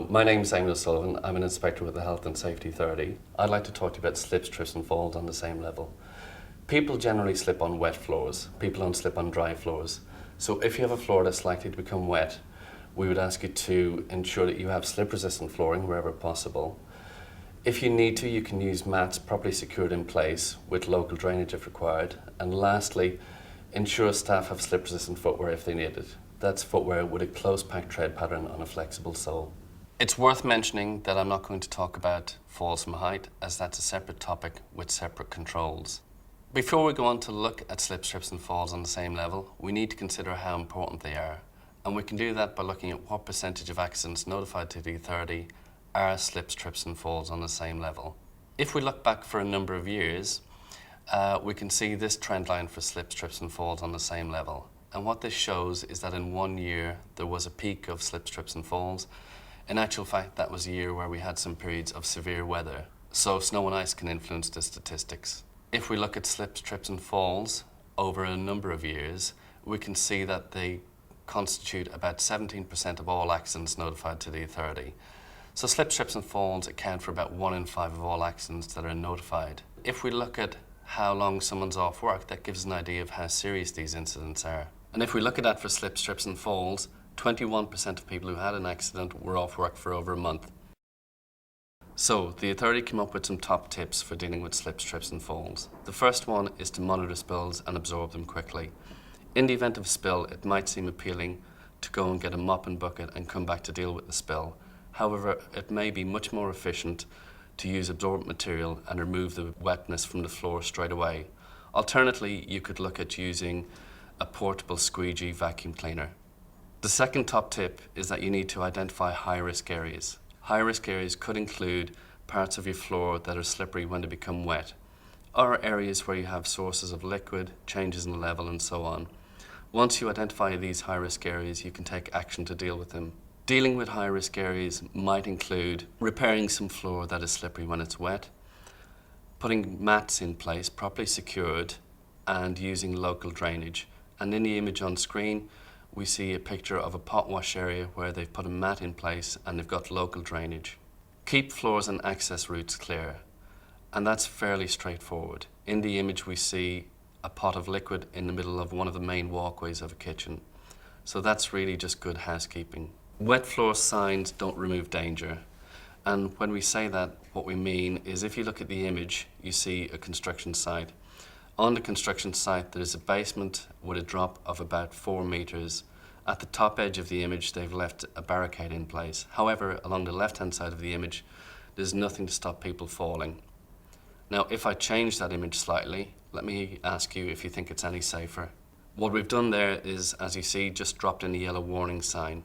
my name's Eamonn O'Sullivan. I'm an inspector with the Health and Safety Authority. I'd like to talk to you about slips, trips and falls on the same level. People generally slip on wet floors. People don't slip on dry floors. So if you have a floor that's likely to become wet, we would ask you to ensure that you have slip-resistant flooring wherever possible. If you need to, you can use mats properly secured in place with local drainage if required. And lastly, ensure staff have slip-resistant footwear if they need it. That's footwear with a close-packed tread pattern on a flexible sole. It's worth mentioning that I'm not going to talk about falls from height, as that's a separate topic with separate controls. Before we go on to look at slips, trips and falls on the same level, we need to consider how important they are. And we can do that by looking at what percentage of accidents notified to the authority are slips, trips and falls on the same level. If we look back for a number of years, we can see this trend line for slips, trips and falls on the same level. And what this shows is that in 1 year there was a peak of slips, trips and falls. In actual fact, that was a year where we had some periods of severe weather. So snow and ice can influence the statistics. If we look at slips, trips and falls over a number of years, we can see that they constitute about 17% of all accidents notified to the authority. So slips, trips and falls account for about 1 in 5 of all accidents that are notified. If we look at how long someone's off work, that gives an idea of how serious these incidents are. And if we look at that for slips, trips and falls, 21% of people who had an accident were off work for over a month. So the authority came up with some top tips for dealing with slips, trips and falls. The first one is to monitor spills and absorb them quickly. In the event of a spill, it might seem appealing to go and get a mop and bucket and come back to deal with the spill. However, it may be much more efficient to use absorbent material and remove the wetness from the floor straight away. Alternatively, you could look at using a portable squeegee vacuum cleaner. The second top tip is that you need to identify high-risk areas. High-risk areas could include parts of your floor that are slippery when they become wet, or areas where you have sources of liquid, changes in level and so on. Once you identify these high-risk areas, you can take action to deal with them. Dealing with high-risk areas might include repairing some floor that is slippery when it's wet, putting mats in place properly secured, and using local drainage. And in the image on screen, we see a picture of a pot wash area where they've put a mat in place and they've got local drainage. Keep floors and access routes clear, and that's fairly straightforward. In the image we see a pot of liquid in the middle of one of the main walkways of a kitchen. So that's really just good housekeeping. Wet floor signs don't remove danger. And when we say that, what we mean is if you look at the image, you see a construction site. On the construction site, there is a basement with a drop of about 4 meters. At the top edge of the image, they've left a barricade in place. However, along the left-hand side of the image, there's nothing to stop people falling. Now, if I change that image slightly, let me ask you if you think it's any safer. What we've done there is, as you see, just dropped in a yellow warning sign.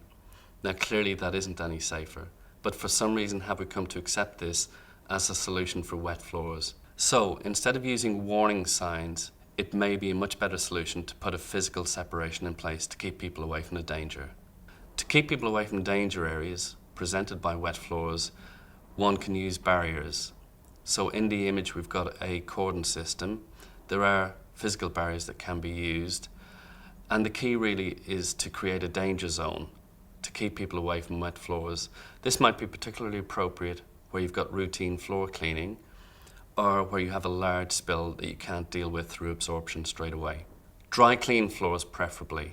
Now, clearly that isn't any safer, but for some reason have we come to accept this as a solution for wet floors. So, instead of using warning signs, it may be a much better solution to put a physical separation in place to keep people away from the danger. To keep people away from danger areas presented by wet floors, one can use barriers. So in the image we've got a cordon system. There are physical barriers that can be used, and the key really is to create a danger zone to keep people away from wet floors. This might be particularly appropriate where you've got routine floor cleaning, or where you have a large spill that you can't deal with through absorption straight away. Dry clean floors preferably.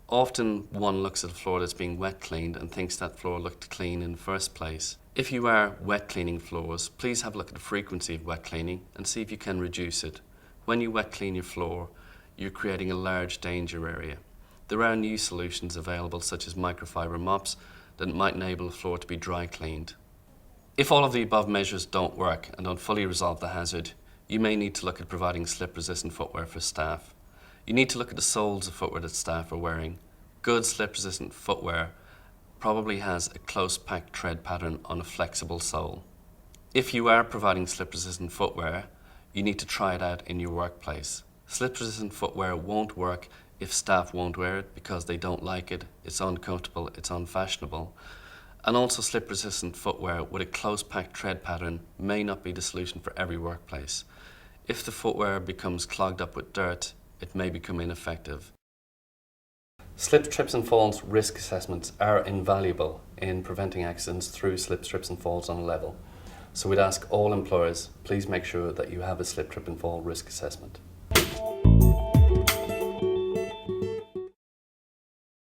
Often one looks at a floor that's being wet cleaned and thinks that floor looked clean in the first place. If you are wet cleaning floors, please have a look at the frequency of wet cleaning and see if you can reduce it. When you wet clean your floor, you're creating a large danger area. There are new solutions available such as microfiber mops that might enable the floor to be dry cleaned. If all of the above measures don't work and don't fully resolve the hazard, you may need to look at providing slip-resistant footwear for staff. You need to look at the soles of footwear that staff are wearing. Good slip-resistant footwear probably has a close-packed tread pattern on a flexible sole. If you are providing slip-resistant footwear, you need to try it out in your workplace. Slip-resistant footwear won't work if staff won't wear it because they don't like it, it's uncomfortable, it's unfashionable. And also slip-resistant footwear with a close-packed tread pattern may not be the solution for every workplace. If the footwear becomes clogged up with dirt, it may become ineffective. Slips, trips and falls risk assessments are invaluable in preventing accidents through slips, trips and falls on a level. So we'd ask all employers, please make sure that you have a slip, trip and fall risk assessment.